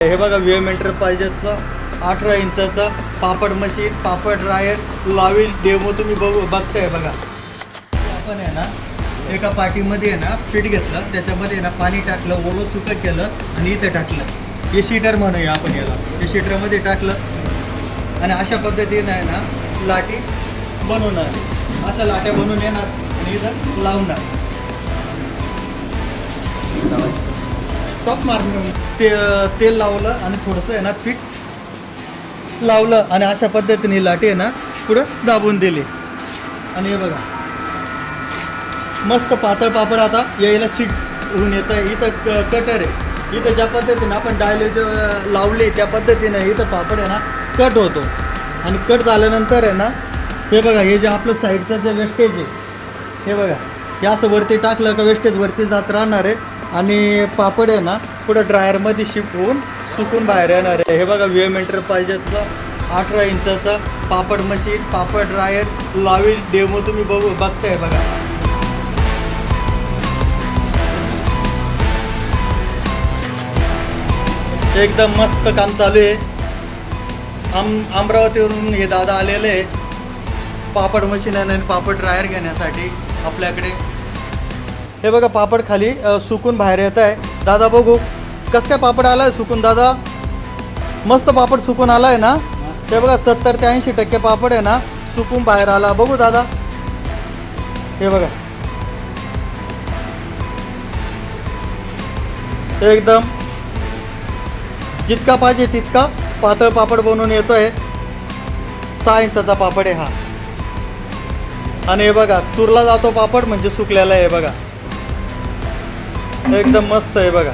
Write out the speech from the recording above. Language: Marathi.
हे बघा VM एंटरप्राइजेसचं 18 इंचाचा पापड मशीन, पापड ड्रायर, लावील डेमो तुम्ही बघताय बघा. आपण आहे ना एका पाटीमध्ये आहे ना पीठ घेतलं, त्याच्यामध्ये आहे ना पाणी टाकलं, ओलं सुकं केलं आणि इथं टाकलं. हे शीटर म्हणूया आपण याला. हे शीटरमध्ये टाकलं आणि अशा पद्धतीने आहे ना लाटी बनवणार. अशा लाट्या बनवून येणार आणि इथं लावणार. स्टॉप मारून तेल लावलं आणि थोडंसं आहे ना पीठ लावलं आणि अशा पद्धतीने लाटी आहे ना पुढं दाबून दिली. आणि हे बघा मस्त पातळ पापड आता यायला सीट होऊन येतं आहे. इथं कटर आहे. इथं ज्या पद्धतीने आपण डायलेज लावले त्या पद्धतीने इथं पापड आहे ना कट होतो. आणि कट झाल्यानंतर आहे ना हे बघा हे जे आपलं साईडचं जे वेस्टेज आहे हे बघा हे असं वरती टाकलं का वेस्टेज वरती जात राहणार आहे आणि पापड आहे ना पुढं ड्रायरमध्ये शिफ्ट होऊन सुकून बाहेर येणार आहे. हे बघा VM एंटरप्राइजेसचं 18 इंचाचा पापड मशीन, पापड ड्रायर, लावील डेमो तुम्ही बघताय बघा. एकदम मस्त काम चालू आहे. अमरावतीवरून हे दादा आलेले आहे पापड मशीन आणि पापड ड्रायर घेण्यासाठी आपल्याकडे. हे बघा पापड खाली सुकून बाहेर येत आहे. दादा बघू कसं काय पापड आला आहे सुकून. दादा मस्त पापड सुकून आला आहे ना. हे बघा 70 ते 80% पापड आहे ना सुकून बाहेर आला. बघू दादा हे बघा एकदम जितका पाहिजे तितका पातळ पापड बनवून येतो आहे. 6 इंचाचा पापड आहे हा. आणि हे बघा चुरला जातो पापड म्हणजे सुकलेला आहे. बघा एकदम मस्त आहे बघा.